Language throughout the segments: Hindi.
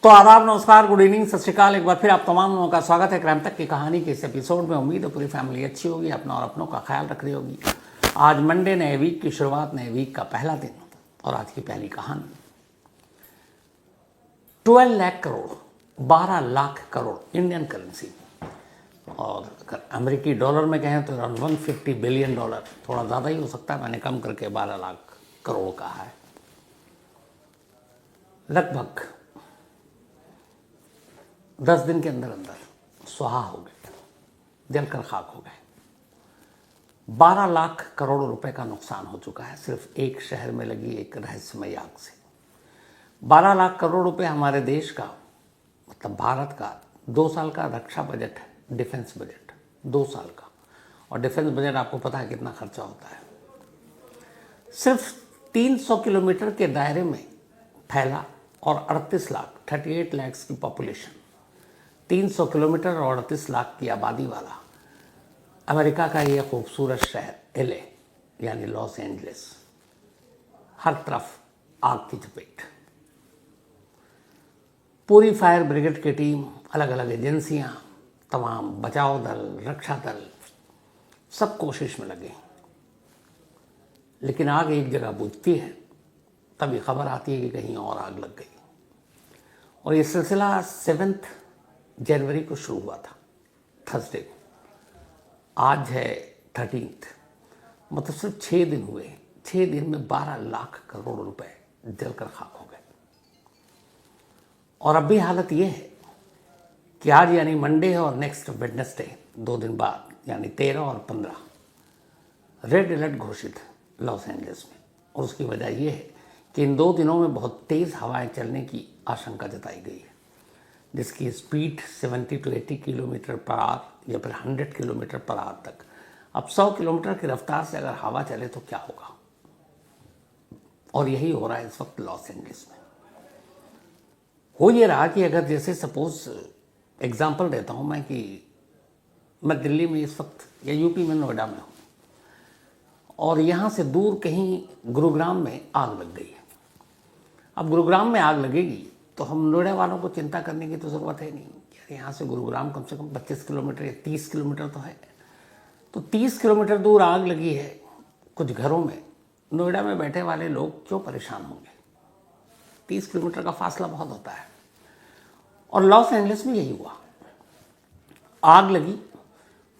तो आदाब, नमस्कार, गुड इवनिंग, सत श्रीकाल। एक बार फिर आप तमाम लोगों का स्वागत है क्राइम तक की कहानी के इस एपिसोड में। उम्मीद है पूरी फैमिली अच्छी होगी, अपना और अपनों का ख्याल रख रही होगी। आज मंडे, नए वीक की शुरुआत, नए वीक का पहला दिन, और आज की पहली कहानी 12 लाख करोड़, 12 लाख करोड़ इंडियन करेंसी, और अगर अमेरिकी डॉलर में कहें तो अराउंड 150 बिलियन डॉलर, थोड़ा ज़्यादा ही हो सकता है, मैंने कम करके 12 लाख करोड़ कहा है। लगभग 10 दिन के अंदर अंदर सुहा हो गए, जलकर खाक हो गए। 12 लाख करोड़ रुपए का नुकसान हो चुका है सिर्फ एक शहर में लगी एक रहस्यमयी आग से। 12 लाख करोड़ रुपए हमारे देश का, मतलब भारत का 2 साल का रक्षा बजट है, डिफेंस बजट 2 साल का। और डिफेंस बजट आपको पता है कितना खर्चा होता है। सिर्फ 300 किलोमीटर के दायरे में फैला और 38 लाख की पॉपुलेशन, 300 किलोमीटर और 38 लाख की आबादी वाला अमेरिका का यह खूबसूरत शहर एलए यानी लॉस एंजलिस, हर तरफ आग की चपेट। पूरी फायर ब्रिगेड की टीम, अलग अलग एजेंसियां, तमाम बचाव दल, रक्षा दल, सब कोशिश में लगे, लेकिन आग एक जगह बुझती है, तभी खबर आती है कि कहीं और आग लग गई। और ये सिलसिला 7 जनवरी को शुरू हुआ था, थर्सडे को। आज है 13, मतलब सिर्फ 6 दिन हुए। 6 दिन में 12 लाख करोड़ रुपए जलकर खाक हो गए। और अब भी हालत ये है कि आज यानी मंडे है और नेक्स्ट वेडनेसडे 2 दिन बाद यानी 13 और 15 रेड अलर्ट घोषित है लॉस एंजलिस में। और उसकी वजह यह है कि इन 2 दिनों में बहुत तेज़ हवाएं चलने की आशंका जताई गई है, जिसकी speed 70 to 80 kilometre per hour या फिर 100 किलोमीटर पर आवर तक। अब 100 किलोमीटर की रफ्तार से अगर हवा चले तो क्या होगा, और यही हो रहा है इस वक्त लॉस एंजलिस में। हो ये रहा कि अगर जैसे सपोज एग्जांपल देता हूँ मैं कि मैं दिल्ली में इस वक्त या यूपी में नोएडा में हूँ, और यहाँ से दूर कहीं गुरुग्राम में आग लग गई है। अब गुरुग्राम में आग लगेगी तो हम नोएडा वालों को चिंता करने की तो ज़रूरत है नहीं। यार यहाँ से गुरुग्राम कम से कम 25 किलोमीटर या 30 किलोमीटर तो है। तो 30 किलोमीटर दूर आग लगी है कुछ घरों में, नोएडा में बैठे वाले लोग क्यों परेशान होंगे? 30 किलोमीटर का फासला बहुत होता है। और लॉस एंजलिस में यही हुआ, आग लगी।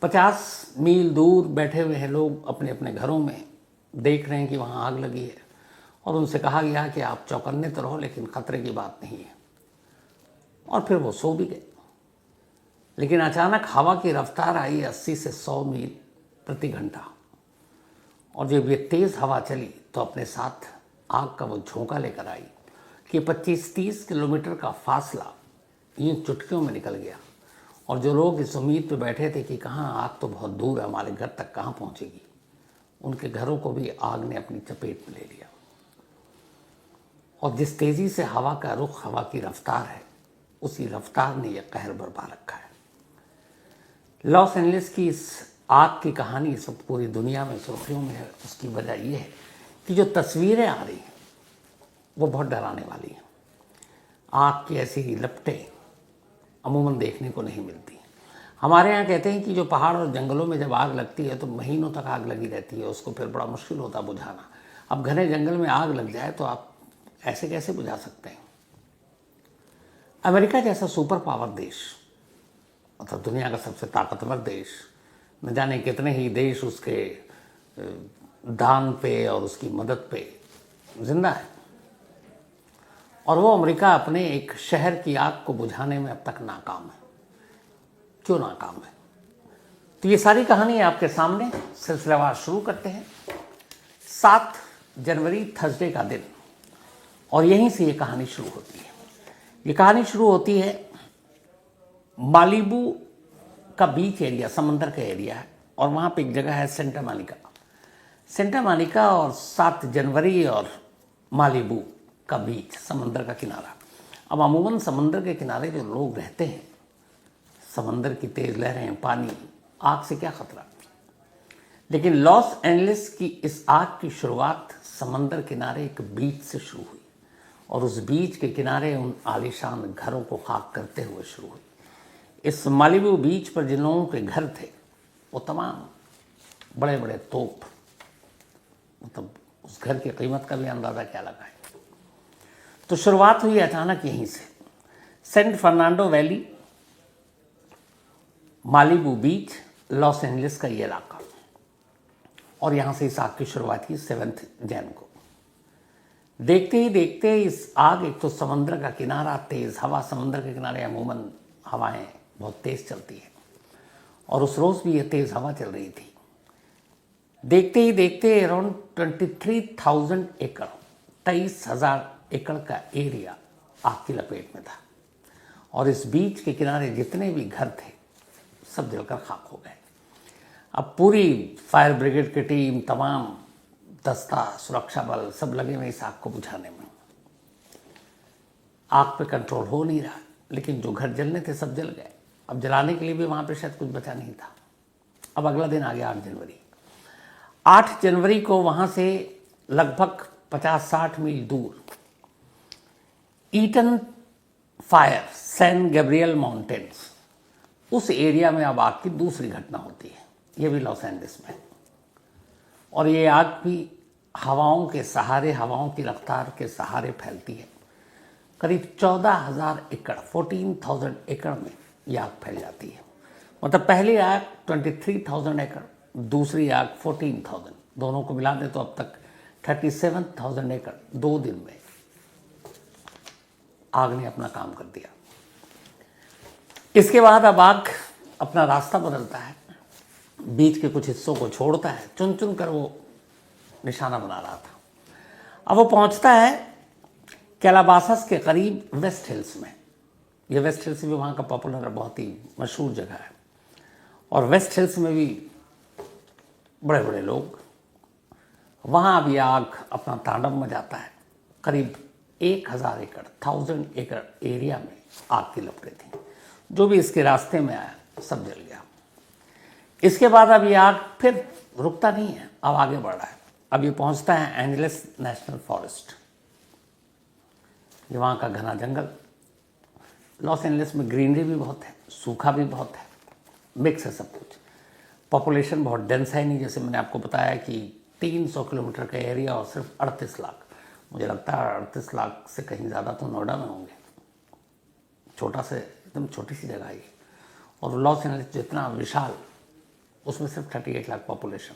50 मील दूर बैठे हुए हैं लोग अपने अपने घरों में, देख रहे हैं कि वहाँ आग लगी है, और उनसे कहा गया कि आप चौकन्ने तो रहो, लेकिन खतरे की बात नहीं है। और फिर वो सो भी गए। लेकिन अचानक हवा की रफ्तार आई 80 से 100 मील प्रति घंटा, और जब ये तेज़ हवा चली तो अपने साथ आग का वो झोंका लेकर आई कि 25-30 किलोमीटर का फासला यूँ चुटकियों में निकल गया। और जो लोग इस उम्मीद पे बैठे थे कि कहाँ आग तो बहुत दूर है, हमारे घर तक कहाँ पहुँचेगी, उनके घरों को भी आग ने अपनी चपेट में ले लिया। और जिस तेज़ी से हवा का रुख, हवा की रफ्तार है, उसी रफ्तार ने यह कहर बरपा रखा है। लॉस एंजलिस की इस आग की कहानी इस वक्त पूरी दुनिया में सुर्खियों में है। उसकी वजह यह है कि जो तस्वीरें आ रही हैं वो बहुत डराने वाली हैं। आग की ऐसी लपटें अमूमन देखने को नहीं मिलती। हमारे यहाँ कहते हैं कि जो पहाड़ और जंगलों में जब आग लगती है तो महीनों तक आग लगी रहती है, उसको फिर बड़ा मुश्किल होता बुझाना। अब घने जंगल में आग लग जाए तो आप ऐसे कैसे बुझा सकते हैं? अमेरिका जैसा सुपर पावर देश, मतलब दुनिया का सबसे ताकतवर देश, न जाने कितने ही देश उसके दान पे और उसकी मदद पे जिंदा है, और वो अमेरिका अपने एक शहर की आग को बुझाने में अब तक नाकाम है। क्यों नाकाम है? तो ये सारी कहानी आपके सामने, सिलसिलेवार शुरू करते हैं। 7 जनवरी थर्सडे का दिन, और यहीं से ये कहानी शुरू होती है। ये कहानी शुरू होती है मालिबू का बीच एरिया, समंदर का एरिया है, और वहाँ पे एक जगह है सेंटा मोनिका। सेंटा मोनिका और 7 जनवरी और मालिबू का बीच, समंदर का किनारा। अब अमूमन समंदर के किनारे जो लोग रहते हैं, समंदर की तेज़ लहरें, पानी, आग से क्या खतरा। लेकिन लॉस एंजलिस की इस आग की शुरुआत समंदर किनारे एक बीच से शुरू हुई, और उस बीच के किनारे उन आलीशान घरों को खाक करते हुए शुरू हुई। इस मालिबू बीच पर जिन लोगों के घर थे वो तमाम बड़े बड़े तोप, मतलब उस घर की कीमत का भी अंदाज़ा क्या लगाए। तो शुरुआत हुई अचानक यहीं से, सेंट फर्नांडो वैली, मालिबू बीच, लॉस एंजलिस का ये इलाका, और यहाँ से इस आग की शुरुआत की 7 जनवरी को। देखते ही देखते इस आग, एक तो समुद्र का किनारा, तेज़ हवा, समुद्र के किनारे अमूमन हवाएं बहुत तेज़ चलती हैं और उस रोज़ भी ये तेज़ हवा चल रही थी। देखते ही देखते अराउंड 23,000 एकड़, 23,000 एकड़ का एरिया आग की लपेट में था और इस बीच के किनारे जितने भी घर थे सब जलकर खाक हो गए। अब पूरी फायर ब्रिगेड की टीम, तमाम दस्ता, सुरक्षा बल सब लगे हुए इस आग को बुझाने में। आग पे कंट्रोल हो नहीं रहा, लेकिन जो घर जलने थे सब जल गए। अब जलाने के लिए भी वहाँ पे शायद कुछ बचा नहीं था। अब अगला दिन आ गया 8 जनवरी। 8 जनवरी को वहाँ से लगभग 50-60 मील दूर Eaton fire, San Gabriel mountains, उस एरिया में अब आग की दूसरी घटना होती है, ये भी लॉस एंजलिस में। और ये आग भी हवाओं के सहारे, हवाओं की रफ्तार के सहारे फैलती है। करीब 14,000 एकड़, 14,000 एकड़ में ये आग फैल जाती है। मतलब पहली आग 23,000 एकड़, दूसरी आग 14,000, दोनों को मिला दे तो अब तक 37,000 एकड़ 2 दिन में आग ने अपना काम कर दिया। इसके बाद अब आग अपना रास्ता बदलता है, बीच के कुछ हिस्सों को छोड़ता है, चुन चुन कर वो निशाना बना रहा था। अब वो पहुंचता है कैलाबासस के करीब वेस्ट हिल्स में। ये वेस्ट हिल्स भी वहाँ का पॉपुलर, बहुत ही मशहूर जगह है। और वेस्ट हिल्स में भी बड़े बड़े लोग, वहाँ भी आग अपना तांडव मचाता है। करीब 1,000 एकड़, 1000 एकड़ एरिया में आग की लपटें थी। जो भी इसके रास्ते में आया सब जल गया। इसके बाद अब ये आग फिर रुकता नहीं है, अब आगे बढ़ रहा है। अब ये पहुंचता है एंजलिस नेशनल फॉरेस्ट, ये वहाँ का घना जंगल। लॉस एंजलिस में ग्रीनरी भी बहुत है, सूखा भी बहुत है, मिक्स है सब कुछ। पॉपुलेशन बहुत डेंस है नहीं, जैसे मैंने आपको बताया कि 300 किलोमीटर का एरिया और सिर्फ 38 लाख। मुझे लगता है 38 लाख से कहीं ज़्यादा तो नोएडा में होंगे। छोटा से एकदम छोटी सी जगह है। और लॉस एंजलिस जितना विशाल, उसमें सिर्फ 38 लाख पॉपुलेशन।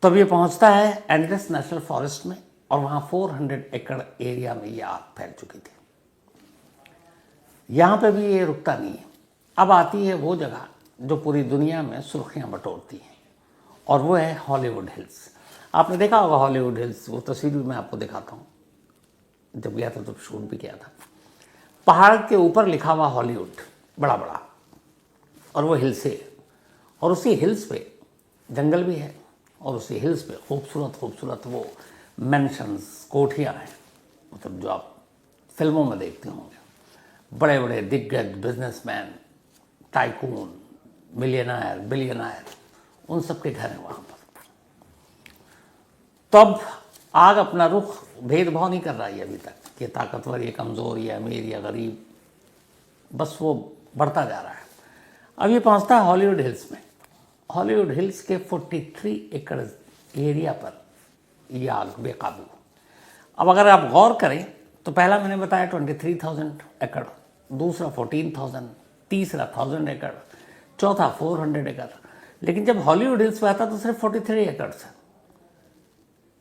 तब ये पहुंचता है एंजलिस नेशनल फॉरेस्ट में और वहाँ 400 एकड़ एरिया में ये आग फैल चुकी थी। यहाँ पे भी ये रुकता नहीं है। अब आती है वो जगह जो पूरी दुनिया में सुर्खियाँ बटोरती हैं, और वो है हॉलीवुड हिल्स। आपने देखा होगा हॉलीवुड हिल्स, वो तस्वीर भी मैं आपको दिखाता हूँ। जब गया था तब शूट भी किया था। पहाड़ के ऊपर लिखा हुआ हॉलीवुड बड़ा बड़ा, और वो हिल्स है, और उसी हिल्स पे जंगल भी है, और उसी हिल्स पे खूबसूरत खूबसूरत वो मैंशंस, कोठियाँ हैं, मतलब जो आप फिल्मों में देखते होंगे। बड़े बड़े दिग्गज बिजनेसमैन, टाइकून, मिलियनायर, बिलियनायर, उन सब के घर हैं वहाँ पर। तो अब आग अपना रुख भेदभाव नहीं कर रही है अभी तक कि ताकतवर, ये कमज़ोर, ये अमीर, या गरीब, बस वो बढ़ता जा रहा है। अब ये पहुँचता है हॉलीवुड हिल्स में। हॉलीवुड हिल्स के 43 एकड़ एरिया पर ये आग बेकाबू। अब अगर आप गौर करें तो पहला मैंने बताया 23,000 एकड़, दूसरा 14,000, तीसरा 1000 एकड़, चौथा 400 एकड़। लेकिन जब हॉलीवुड हिल्स पे आता तो सिर्फ 43 एकड़ से।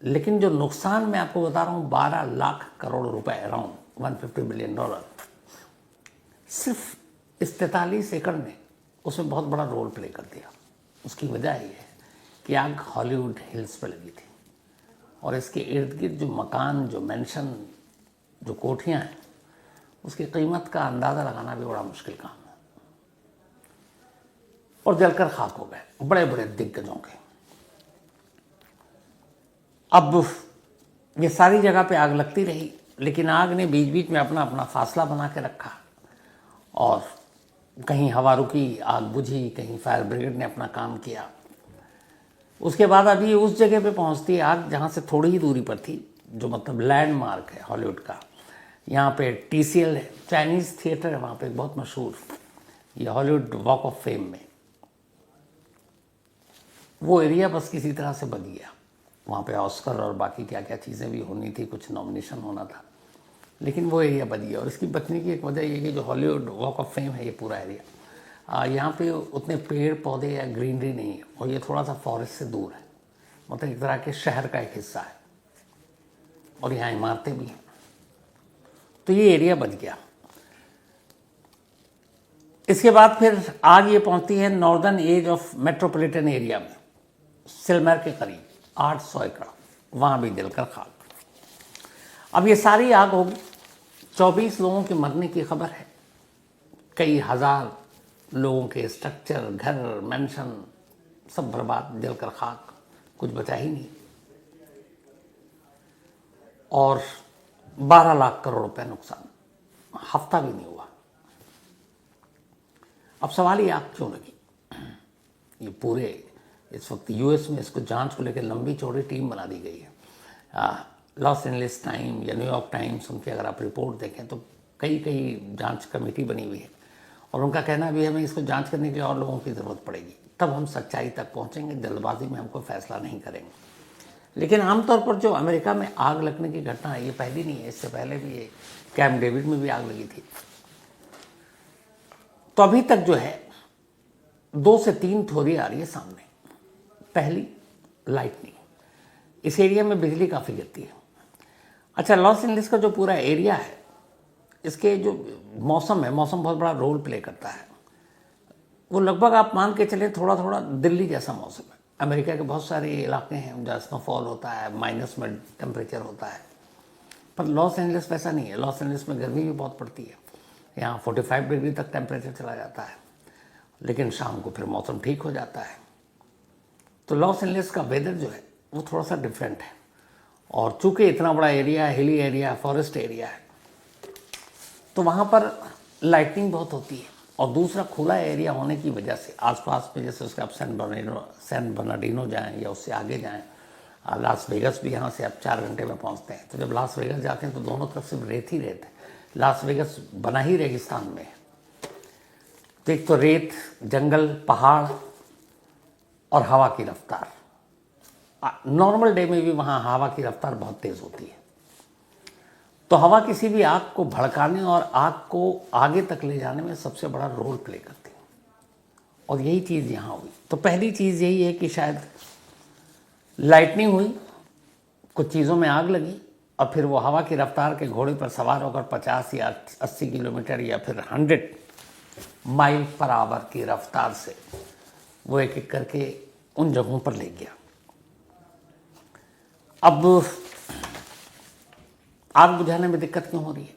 लेकिन जो नुकसान मैं आपको बता रहा हूँ 12 लाख करोड़ रुपए, अराउंड $150 बिलियन, सिर्फ इस 43 एकड़ ने उसमें बहुत बड़ा रोल प्ले कर दिया। उसकी वजह ये है कि आग हॉलीवुड हिल्स पे लगी थी, और इसके इर्द गिर्द जो मकान, जो मैंशन, जो कोठियाँ हैं, उसकी कीमत का अंदाज़ा लगाना भी बड़ा मुश्किल काम है। और जलकर खाक हो गए बड़े बड़े दिग्गजों के। अब ये सारी जगह पे आग लगती रही, लेकिन आग ने बीच बीच में अपना अपना फासला बना के रखा, और कहीं हवा रुकी, आग बुझी, कहीं फायर ब्रिगेड ने अपना काम किया। उसके बाद अभी उस जगह पे पहुंचती है आग जहाँ से थोड़ी ही दूरी पर थी, जो मतलब लैंडमार्क है हॉलीवुड का। यहाँ पे TCL है, चाइनीज़ थिएटर है वहाँ पे बहुत मशहूर, ये हॉलीवुड वॉक ऑफ फेम में। वो एरिया बस किसी तरह से बच गया। वहाँ पे ऑस्कर और बाकी क्या क्या चीज़ें भी होनी थी, कुछ नॉमिनेशन होना था, लेकिन वो एरिया बच गया। और इसकी बचने की एक वजह ये कि जो हॉलीवुड वॉक ऑफ फेम है ये पूरा एरिया, यहाँ पे उतने पेड़ पौधे या ग्रीनरी नहीं है, और ये थोड़ा सा फॉरेस्ट से दूर है, मतलब एक तरह के शहर का एक हिस्सा है, और यहाँ इमारतें भी हैं, तो ये एरिया बच गया। इसके बाद फिर आग ये पहुंचती है northern edge of metropolitan area में, सिलमर के करीब 800 एकड़, वहाँ भी जलकर खाक। अब ये सारी आग होगी, 24 लोगों के मरने की खबर है, कई हजार लोगों के स्ट्रक्चर, घर, मेंशन सब बर्बाद, जलकर खाक, कुछ बचा ही नहीं, और 12 लाख करोड़ रुपए नुकसान, हफ्ता भी नहीं हुआ। अब सवाल ये आग क्यों लगी? ये पूरे इस वक्त यूएस में इसको जांच को लेकर लंबी चौड़ी टीम बना दी गई है। लॉस एंजलिस टाइम या न्यूयॉर्क टाइम्स, उनकी अगर आप रिपोर्ट देखें तो कई जांच कमेटी बनी हुई है, और उनका कहना भी हमें इसको जांच करने के लिए और लोगों की ज़रूरत पड़ेगी, तब हम सच्चाई तक पहुंचेंगे, जल्दबाजी में हम कोई फैसला नहीं करेंगे। लेकिन आमतौर पर जो अमेरिका में आग लगने की घटना है ये पहली नहीं है, इससे पहले भी ये कैंप डेविड में भी आग लगी थी। तो अभी तक जो है 2 से 3 थ्योरी आ रही है सामने। पहली, लाइटनिंग, इस एरिया में बिजली काफ़ी गिरती है। अच्छा, लॉस एंजलिस का जो पूरा एरिया है, इसके जो मौसम है, मौसम बहुत बड़ा रोल प्ले करता है। वो लगभग आप मान के चले थोड़ा थोड़ा दिल्ली जैसा मौसम है। अमेरिका के बहुत सारे इलाके हैं जहाँ स्नोफॉल होता है, माइनस में टेम्परेचर होता है, पर लॉस एंजलिस वैसा नहीं है। लॉस एंजलिस में गर्मी भी बहुत पड़ती है, यहाँ 45 डिग्री तक टेम्परेचर चला जाता है, लेकिन शाम को फिर मौसम ठीक हो जाता है। तो लॉस एंजलिस का वेदर जो है वो थोड़ा सा डिफरेंट है, और चूंकि इतना बड़ा एरिया है, हिली एरिया, फॉरेस्ट एरिया है, तो वहाँ पर लाइटनिंग बहुत होती है। और दूसरा, खुला एरिया होने की वजह से आसपास में, जैसे उसके आप सैन बर्नार्डिनो जाएं या उससे आगे जाएं, लास वेगस भी यहाँ से आप 4 घंटे में पहुँचते हैं। तो जब लास वेगस जाते हैं तो दोनों तरफ सिर्फ रेत ही रेत है। लास वेगस बना ही रेगिस्तान में है, तो एक तो रेत, जंगल, पहाड़ और हवा की रफ्तार। नॉर्मल डे में भी वहाँ हवा की रफ्तार बहुत तेज़ होती है, तो हवा किसी भी आग को भड़काने और आग को आगे तक ले जाने में सबसे बड़ा रोल प्ले करती है, और यही चीज़ यहाँ हुई। तो पहली चीज़ यही है कि शायद लाइटनिंग हुई, कुछ चीज़ों में आग लगी, और फिर वो हवा की रफ्तार के घोड़े पर सवार होकर 50 या 80 किलोमीटर या फिर 100 माइल पर आवर की रफ्तार से वो एक एक करके उन जगहों पर ले गया। अब आग बुझाने में दिक्कत क्यों हो रही है?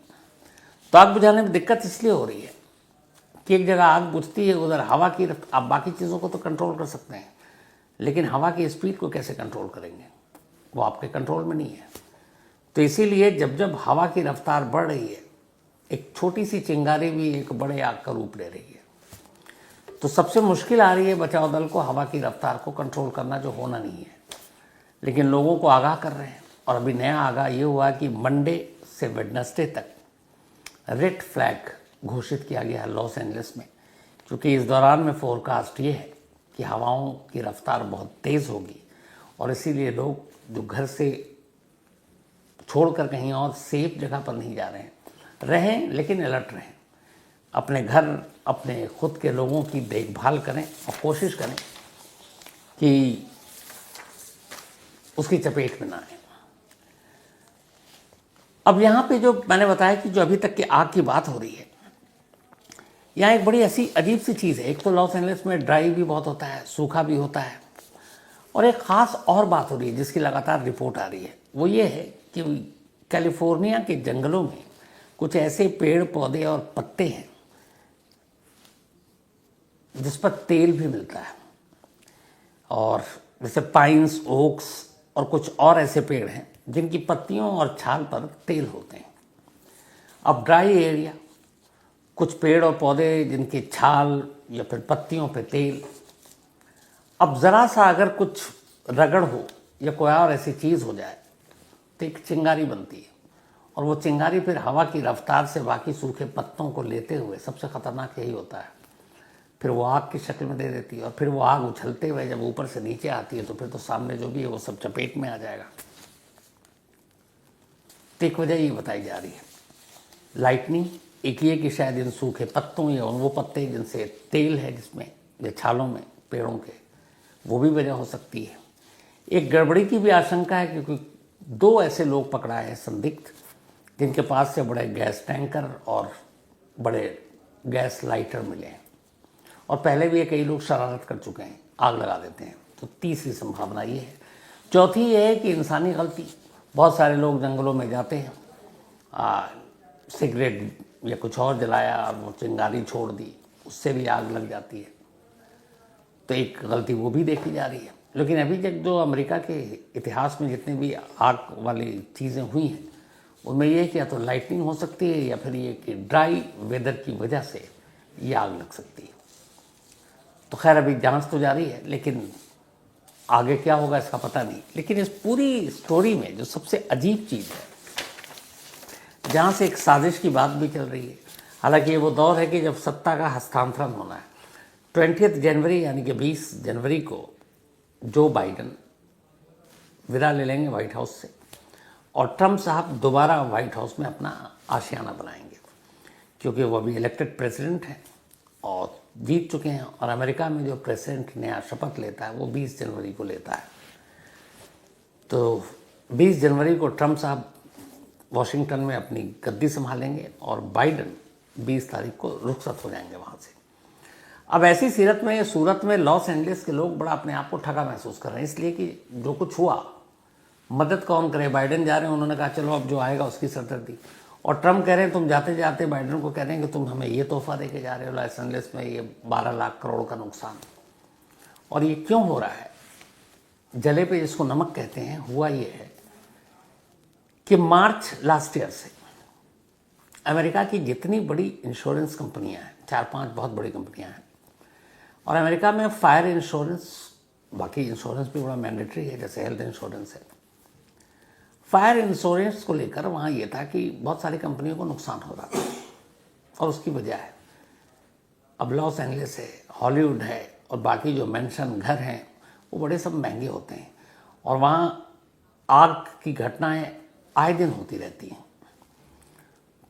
तो आग बुझाने में दिक्कत इसलिए हो रही है कि एक जगह आग बुझती है, उधर हवा की आप बाकी चीज़ों को तो कंट्रोल कर सकते हैं, लेकिन हवा की स्पीड को कैसे कंट्रोल करेंगे? वो आपके कंट्रोल में नहीं है। तो इसीलिए जब जब हवा की रफ्तार बढ़ रही है, एक छोटी सी चिंगारी भी एक बड़े आग का रूप ले रही है। तो सबसे मुश्किल आ रही है बचाव दल को हवा की रफ्तार को कंट्रोल करना, जो होना नहीं है, लेकिन लोगों को आगाह कर रहे हैं। और अभी नया आगाह ये हुआ कि मंडे से वेडनेसडे तक रेड फ्लैग घोषित किया गया है लॉस एंजलिस में, क्योंकि इस दौरान में फोरकास्ट ये है कि हवाओं की रफ्तार बहुत तेज़ होगी, और इसीलिए लोग जो घर से छोड़कर कहीं और सेफ जगह पर नहीं जा रहे हैं, रहें लेकिन अलर्ट रहें, अपने घर, अपने खुद के लोगों की देखभाल करें और कोशिश करें कि उसकी चपेट में ना आए। अब यहाँ पे जो मैंने बताया कि जो अभी तक की आग की बात हो रही है, यहाँ एक बड़ी ऐसी अजीब सी चीज़ है। एक तो लॉस एंजलिस में ड्राई भी बहुत होता है, सूखा भी होता है, और एक ख़ास और बात हो रही है जिसकी लगातार रिपोर्ट आ रही है, वो ये है कि कैलिफोर्निया के जंगलों में कुछ ऐसे पेड़ पौधे और पत्ते हैं जिस पर तेल भी मिलता है, और जैसे पाइन्स, ओक्स और कुछ और ऐसे पेड़ हैं जिनकी पत्तियों और छाल पर तेल होते हैं। अब ड्राई एरिया, कुछ पेड़ और पौधे जिनकी छाल या फिर पत्तियों पे तेल। अब ज़रा सा अगर कुछ रगड़ हो या कोई और ऐसी चीज़ हो जाए तो एक चिंगारी बनती है, और वो चिंगारी फिर हवा की रफ्तार से बाकी सूखे पत्तों को लेते हुए, सबसे खतरनाक यही होता है, फिर वो आग की शक्ल में दे देती है। और फिर वो आग उछलते हुए जब ऊपर से नीचे आती है तो फिर तो सामने जो भी है वो सब चपेट में आ जाएगा। तो एक वजह ये बताई जा रही है, लाइटनिंग, एक ये कि शायद इन सूखे पत्तों या वो पत्ते जिनसे तेल है जिसमें या छालों में पेड़ों के, वो भी वजह हो सकती है। एक गड़बड़ी की भी आशंका है क्योंकि 2 ऐसे लोग पकड़ाए हैं संदिग्ध, जिनके पास से बड़े गैस टैंकर और बड़े गैस लाइटर मिले हैं, और पहले भी ये कई लोग शरारत कर चुके हैं, आग लगा देते हैं। तो तीसरी संभावना ये है। चौथी ये है कि इंसानी गलती, बहुत सारे लोग जंगलों में जाते हैं, सिगरेट या कुछ और जलाया और वो चिंगारी छोड़ दी, उससे भी आग लग जाती है। तो एक गलती वो भी देखी जा रही है। लेकिन अभी तक जो अमेरिका के इतिहास में जितनी भी आग वाली चीज़ें हुई हैं, उनमें ये कि या तो लाइटनिंग हो सकती है या फिर ये कि ड्राई वेदर की वजह से ये आग लग सकती है। तो खैर अभी जांच तो जारी है, लेकिन आगे क्या होगा इसका पता नहीं। लेकिन इस पूरी स्टोरी में जो सबसे अजीब चीज़ है, जहाँ से एक साजिश की बात भी चल रही है, हालांकि ये वो दौर है कि जब सत्ता का हस्तांतरण होना है। 20 जनवरी यानी कि 20 जनवरी को जो बाइडन विदा ले लेंगे व्हाइट हाउस से, और ट्रंप साहब दोबारा व्हाइट हाउस में अपना आशियाना बनाएंगे, क्योंकि वो अभी इलेक्टेड प्रेसिडेंट हैं और जीत चुके हैं। और अमेरिका में जो प्रेसिडेंट नया शपथ लेता है वो 20 जनवरी को लेता है। तो 20 जनवरी को ट्रंप साहब वॉशिंगटन में अपनी गद्दी संभालेंगे और बाइडन 20 तारीख को रुखसत हो जाएंगे वहाँ से। अब ऐसी सूरत में लॉस एंजलिस के लोग बड़ा अपने आप को ठगा महसूस कर रहे हैं, इसलिए कि जो कुछ हुआ मदद कौन करे। बाइडन जा रहे हैं, उन्होंने कहा चलो अब जो आएगा उसकी सरदर्दी, और ट्रंप कह रहे हैं तुम जाते जाते बाइडन को कह रहे हैं कि तुम हमें ये तोहफा दे के जा रहे हो लॉस एंजलिस में, ये 12 लाख करोड़ का नुकसान। और ये क्यों हो रहा है? जले पे जिसको नमक कहते हैं, हुआ ये है कि मार्च लास्ट ईयर से अमेरिका की जितनी बड़ी इंश्योरेंस कंपनियां हैं, 4-5 बहुत बड़ी कंपनियां हैं, और अमेरिका में फायर इंश्योरेंस, बाकी इंश्योरेंस भी बड़ा मैंडेटरी है, जैसे हेल्थ इंश्योरेंस है। फायर इंश्योरेंस को लेकर वहाँ ये था कि बहुत सारी कंपनियों को नुकसान हो रहा था, और उसकी वजह है अब लॉस एंजलिस है, हॉलीवुड है, और बाकी जो मेंशन घर हैं वो बड़े सब महंगे होते हैं, और वहाँ आग की घटनाएं आए दिन होती रहती हैं।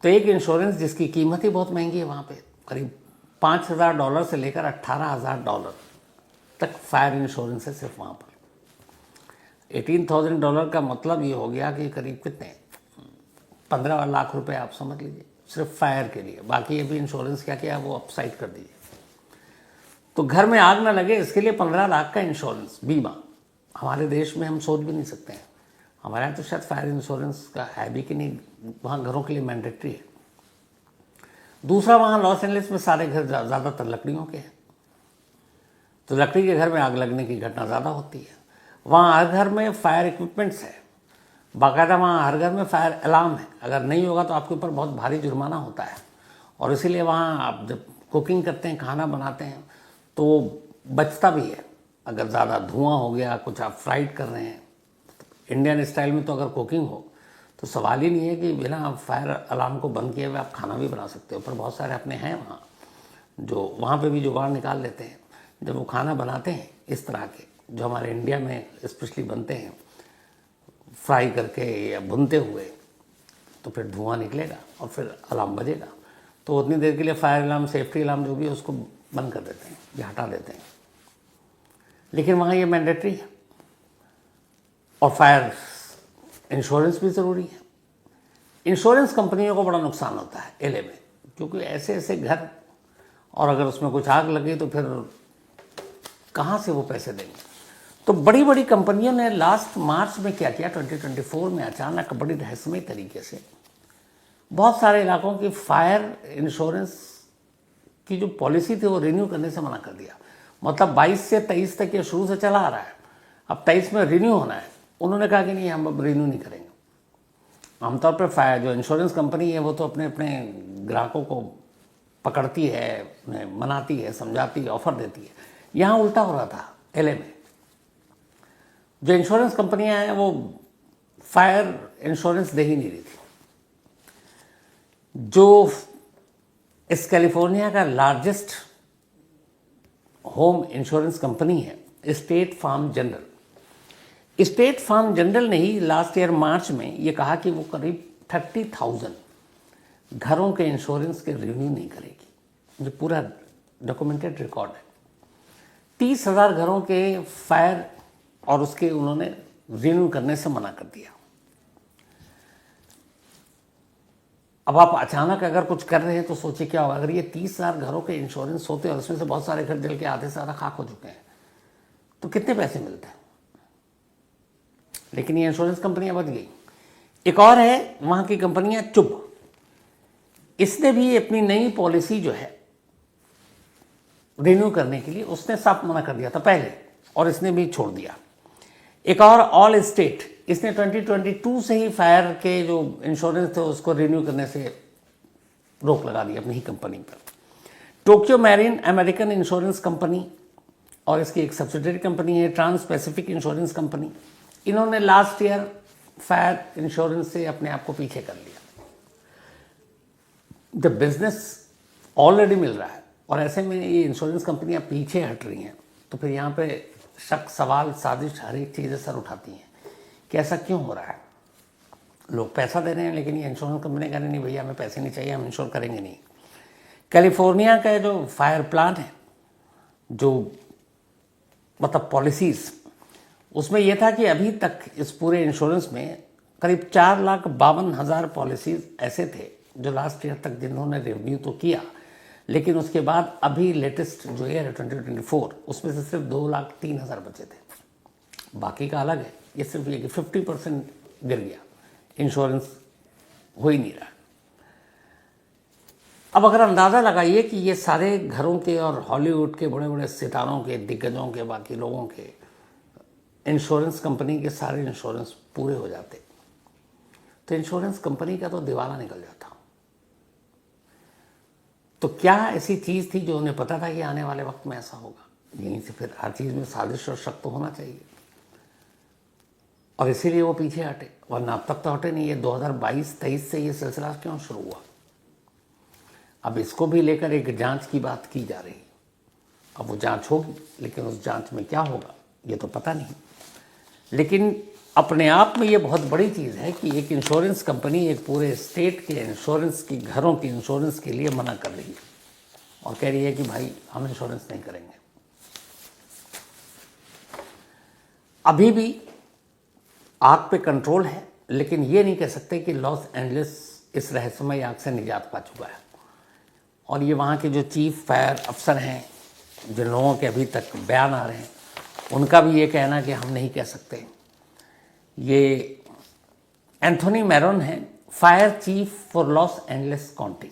तो एक इंश्योरेंस जिसकी कीमत ही बहुत महंगी है वहाँ पे, करीब $5,000 से लेकर $18,000 तक फायर इंश्योरेंस है सिर्फ वहाँ पर। $18,000 का मतलब ये हो गया कि करीब कितने 15 लाख रुपए आप समझ लीजिए सिर्फ फायर के लिए। बाकी ये भी इंश्योरेंस क्या किया वो अपसाइड कर दीजिए। तो घर में आग ना लगे इसके लिए 15 लाख का इंश्योरेंस बीमा हमारे देश में हम सोच भी नहीं सकते हैं। हमारे यहाँ तो शायद फायर इंश्योरेंस का है भी कि नहीं, वहाँ घरों के लिए मैंडेटरी है। दूसरा, वहाँ लॉस एंजलिस में सारे घर ज़्यादातर लकड़ियों के हैं, तो लकड़ी के घर में आग लगने की घटना ज़्यादा होती है। वहाँ हर घर में फायर इक्विपमेंट्स है, बाकायदा वहाँ हर घर में फायर अलार्म है, अगर नहीं होगा तो आपके ऊपर बहुत भारी जुर्माना होता है। और इसीलिए वहाँ आप जब कुकिंग करते हैं, खाना बनाते हैं, तो बचता भी है। अगर ज़्यादा धुआं हो गया, कुछ आप फ्राइड कर रहे हैं, इंडियन स्टाइल में तो अगर कुकिंग हो तो सवाल ही नहीं है कि बिना फायर अलार्म को बंद किए हुए आप खाना भी बना सकते हो। पर बहुत सारे अपने हैं वहाँ जो वहाँ पे भी जुगाड़ निकाल लेते हैं। जब वो खाना बनाते हैं इस तरह के जो हमारे इंडिया में स्पेशली बनते हैं फ्राई करके या भुनते हुए, तो फिर धुआं निकलेगा और फिर अलार्म बजेगा, तो उतनी देर के लिए फायर अलार्म, सेफ्टी अलार्म जो भी है उसको बंद कर देते हैं या हटा देते हैं। लेकिन वहाँ ये मैंडेटरी है। और फायर इंश्योरेंस भी ज़रूरी है। इंश्योरेंस कंपनियों को बड़ा नुकसान होता है एलए में, क्योंकि ऐसे ऐसे घर, और अगर उसमें कुछ आग लगी तो फिर कहाँ से वो पैसे देंगे। तो बड़ी बड़ी कंपनियों ने लास्ट मार्च में क्या किया, 2024 में अचानक बड़ी रहस्यमय तरीके से बहुत सारे इलाकों की फायर इंश्योरेंस की जो पॉलिसी थी वो रिन्यू करने से मना कर दिया। मतलब 22 से 23 तक ये शुरू से चला आ रहा है, अब 23 में रिन्यू होना है। उन्होंने कहा कि नहीं, हम अब रिन्यू नहीं करेंगे। आमतौर पर फायर जो इंश्योरेंस कंपनी है वो तो अपने अपने ग्राहकों को पकड़ती है, उन्हें मनाती है, समझाती है, ऑफर देती है। यहाँ उल्टा हो रहा था एलए में। जो इंश्योरेंस कंपनियां हैं वो फायर इंश्योरेंस दे ही नहीं रही थी। जो इस कैलिफोर्निया का लार्जेस्ट होम इंश्योरेंस कंपनी है State Farm General, State Farm General ने ही लास्ट ईयर मार्च में ये कहा कि वो करीब 30,000 घरों के इंश्योरेंस के रिन्यू नहीं करेगी। जो पूरा डॉक्यूमेंटेड रिकॉर्ड है। 30,000 घरों के फायर और उसके उन्होंने रिन्यू करने से मना कर दिया। अब आप अचानक अगर कुछ कर रहे हैं तो सोचिए क्या होगा। अगर ये 30,000 घरों के इंश्योरेंस होते और उसमें से बहुत सारे घर जल के आधे से ज़्यादा खाक हो चुके हैं तो कितने पैसे मिलते हैं। लेकिन ये इंश्योरेंस कंपनियां बच गई। एक और है वहां की कंपनियां चुप, इसने भी अपनी नई पॉलिसी जो है रिन्यू करने के लिए उसने साफ मना कर दिया था पहले और इसने भी छोड़ दिया। एक और ऑल स्टेट, इसने 2022 से ही फायर के जो इंश्योरेंस थे उसको रिन्यू करने से रोक लगा दी अपनी ही कंपनी पर। Tokyo marine American insurance company और इसकी एक सब्सिडरी कंपनी है ट्रांस पैसिफिक इंश्योरेंस कंपनी, इन्होंने लास्ट ईयर फायर इंश्योरेंस से अपने आप को पीछे कर लिया। जब बिजनेस ऑलरेडी मिल रहा है और ऐसे में ये इंश्योरेंस कंपनियां पीछे हट रही हैं तो फिर यहाँ पे शक, सवाल, साजिश, हर एक चीज़ें सर उठाती हैं कि ऐसा क्यों हो रहा है। लोग पैसा दे रहे हैं लेकिन ये इंश्योरेंस कंपनी कह रही नहीं भैया हमें पैसे नहीं चाहिए, हम इंश्योर करेंगे नहीं। कैलिफोर्निया का जो फायर प्लान है, जो मतलब पॉलिसीज़, उसमें यह था कि अभी तक इस पूरे इंश्योरेंस में करीब 4,52,000 पॉलिसीज़ ऐसे थे जो लास्ट ईयर तक जिन्होंने रिव्यू तो किया, लेकिन उसके बाद अभी लेटेस्ट जो ईयर है 2024 उसमें से सिर्फ 2,03,000 बचे थे। बाकी का अलग है, ये सिर्फ ये कि 50% गिर गया, इंश्योरेंस हो ही नहीं रहा। अब अगर अंदाज़ा लगाइए कि ये सारे घरों के और हॉलीवुड के बड़े बड़े सितारों के, दिग्गजों के, बाकी लोगों के इंश्योरेंस कंपनी के सारे इंश्योरेंस पूरे हो जाते तो इंश्योरेंस कंपनी का तो दिवाला निकल जाता। तो क्या ऐसी चीज़ थी जो उन्हें पता था कि आने वाले वक्त में ऐसा होगा। यहीं से फिर हर चीज़ में साजिश और शक तो होना चाहिए और इसीलिए वो पीछे हटे, वरना अब तक तो हटे नहीं। ये 2022-23 से ये सिलसिला क्यों शुरू हुआ। अब इसको भी लेकर एक जांच की बात की जा रही है। अब वो जांच होगी लेकिन उस जांच में क्या होगा ये तो पता नहीं। लेकिन अपने आप में ये बहुत बड़ी चीज़ है कि एक इंश्योरेंस कंपनी एक पूरे स्टेट के इंश्योरेंस की, घरों की इंश्योरेंस के लिए मना कर रही है और कह रही है कि भाई हम इंश्योरेंस नहीं करेंगे। अभी भी आग पे कंट्रोल है लेकिन ये नहीं कह सकते कि लॉस एंजलिस इस रहस्यमय आग से निजात पा चुका है। और ये वहाँ के जो चीफ फायर अफसर हैं, जिन लोगों के अभी तक बयान आ रहे हैं, उनका भी ये कहना कि हम नहीं कह सकते। ये एंथोनी मैरोन है, fire chief for Los Angeles county.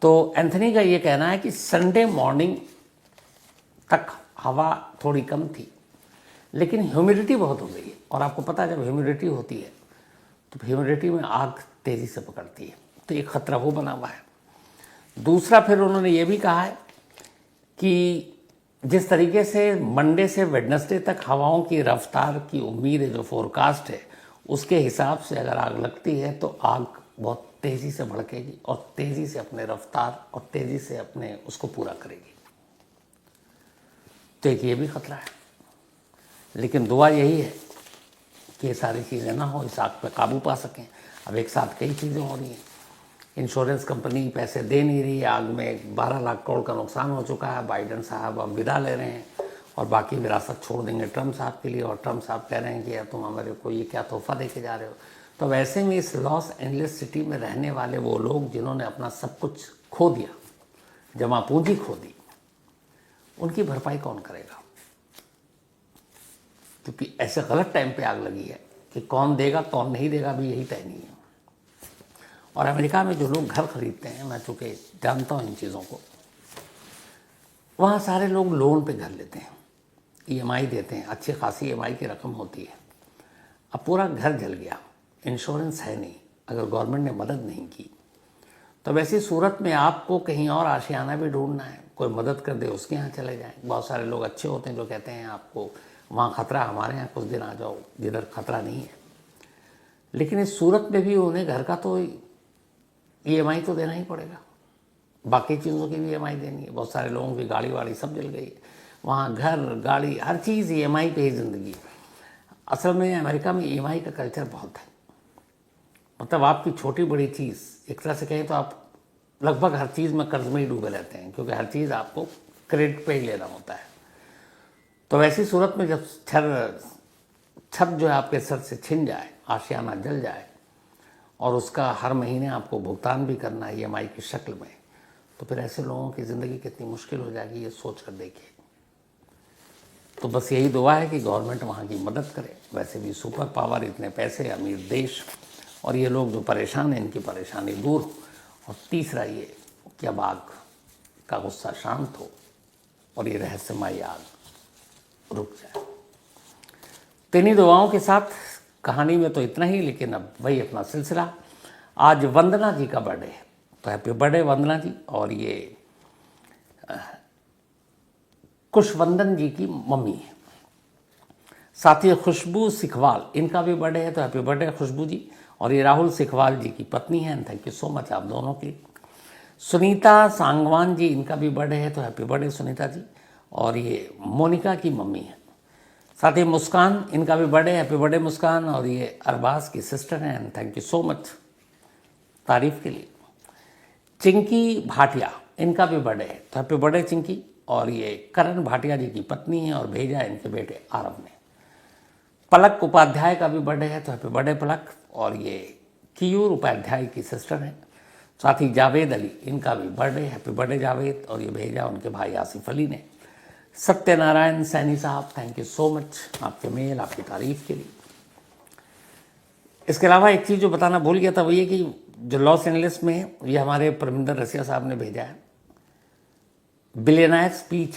तो एंथोनी का ये कहना है कि संडे मॉर्निंग तक हवा थोड़ी कम थी लेकिन ह्यूमिडिटी बहुत हो गई है। और आपको पता है जब ह्यूमिडिटी होती है तो ह्यूमिडिटी में आग तेज़ी से पकड़ती है, तो एक खतरा वो बना हुआ है। दूसरा फिर उन्होंने ये भी कहा है कि जिस तरीके से मंडे से वेडनेसडे तक हवाओं की रफ्तार की उम्मीद है, जो फोरकास्ट है, उसके हिसाब से अगर आग लगती है तो आग बहुत तेज़ी से भड़केगी और तेज़ी से अपने रफ्तार और तेज़ी से अपने उसको पूरा करेगी। तो एक ये भी खतरा है। लेकिन दुआ यही है कि ये सारी चीज़ें ना हो, इस आग पर काबू पा सकें। अब एक साथ कई चीज़ें हो रही हैं। इंश्योरेंस कंपनी पैसे दे नहीं रही है, आग में 12 लाख करोड़ का नुकसान हो चुका है, बाइडन साहब अब विदा ले रहे हैं और बाकी विरासत छोड़ देंगे ट्रम्प साहब के लिए, और ट्रम्प साहब कह रहे हैं कि यार तुम हमारे को ये क्या तोहफा दे के जा रहे हो। तो वैसे में इस लॉस एंजलिस सिटी में रहने वाले वो लोग जिन्होंने अपना सब कुछ खो दिया, जमा पूंजी खो दी, उनकी भरपाई कौन करेगा। क्योंकि ऐसे गलत टाइम पे आग लगी है कि कौन देगा कौन नहीं देगा भी यही तय नहीं है। और अमेरिका में जो लोग घर खरीदते हैं, मैं चूँकि जानता हूँ इन चीज़ों को, वहाँ सारे लोग लोन पे घर लेते हैं, EMI देते हैं, अच्छी खासी EMI की रकम होती है। अब पूरा घर जल गया, इंश्योरेंस है नहीं, अगर गवर्नमेंट ने मदद नहीं की तो वैसी सूरत में आपको कहीं और आशियाना भी ढूंढना है, कोई मदद कर दे उसके यहाँ चले जाएं। बहुत सारे लोग अच्छे होते हैं जो कहते हैं आपको वहाँ खतरा, हमारे यहाँ कुछ दिन आ जाओ जिधर खतरा नहीं है। लेकिन इस सूरत में भी उन्हें घर का तो EMI तो देना ही पड़ेगा, बाकी चीज़ों की भी EMI देनी है। बहुत सारे लोगों की गाड़ी वाड़ी सब जल गई, वहाँ घर गाड़ी हर चीज़ EMI पे ही ज़िंदगी। असल में अमेरिका में EMI का कल्चर बहुत है, मतलब आपकी छोटी बड़ी चीज़, एक तरह से कहें तो आप लगभग हर चीज़ में कर्ज में ही डूबे रहते हैं, क्योंकि हर चीज़ आपको क्रेडिट पे ही लेना होता है। तो वैसी सूरत में जब छत जो है आपके सर से छिन जाए, आशियाना जल जाए, और उसका हर महीने आपको भुगतान भी करना है EMI की शक्ल में, तो फिर ऐसे लोगों की ज़िंदगी कितनी मुश्किल हो जाएगी, ये सोच कर देखिए। तो बस यही दुआ है कि गवर्नमेंट वहाँ की मदद करे। वैसे भी सुपर पावर, इतने पैसे, अमीर देश, और ये लोग जो परेशान हैं इनकी परेशानी दूर हो। और तीसरा ये कि अब आग का गुस्सा शांत हो और ये रहस्यमयी आग रुक जाए। तो इन्हीं दुआओं के साथ कहानी में तो इतना ही, लेकिन अब वही अपना सिलसिला। आज वंदना जी का बर्थडे है, तो हैप्पी बर्थडे वंदना जी। और ये कुशवंदन जी की मम्मी है। साथ ही खुशबू सिखवाल, इनका भी बर्थडे है, तो हैप्पी बर्थडे खुशबू जी। और ये राहुल सिखवाल जी की पत्नी है, थैंक यू सो मच आप दोनों की। सुनीता सांगवान जी, इनका भी बर्थडे है, तो हैप्पी बर्थडे सुनीता जी। और ये मोनिका की मम्मी है। साथ ही मुस्कान, इनका भी बर्थडे, हैप्पी बर्थडे मुस्कान। और ये अरबाज की सिस्टर हैं, थैंक यू सो मच तारीफ के लिए। चिंकी भाटिया, इनका भी बर्थडे है, तो हैप्पी बर्थडे चिंकी। और ये करण भाटिया जी की पत्नी है, और भेजा है इनके बेटे आरव ने। पलक उपाध्याय का भी बर्थडे है, तो हैप्पी बर्थडे पलक। और ये कियूर उपाध्याय की सिस्टर हैं। साथ ही जावेद अली, इनका भी बर्थडे, हैप्पी बर्थडे जावेद। और ये भेजा उनके भाई आसिफ अली ने। सत्यनारायण सैनी साहब, थैंक यू सो मच आपके मेल, आपकी तारीफ के लिए। इसके अलावा एक चीज़ जो बताना भूल गया था वो ये कि जो लॉस एंजलिस में ये हमारे परमिंदर रसिया साहब ने भेजा है, बिलियनायर स्पीच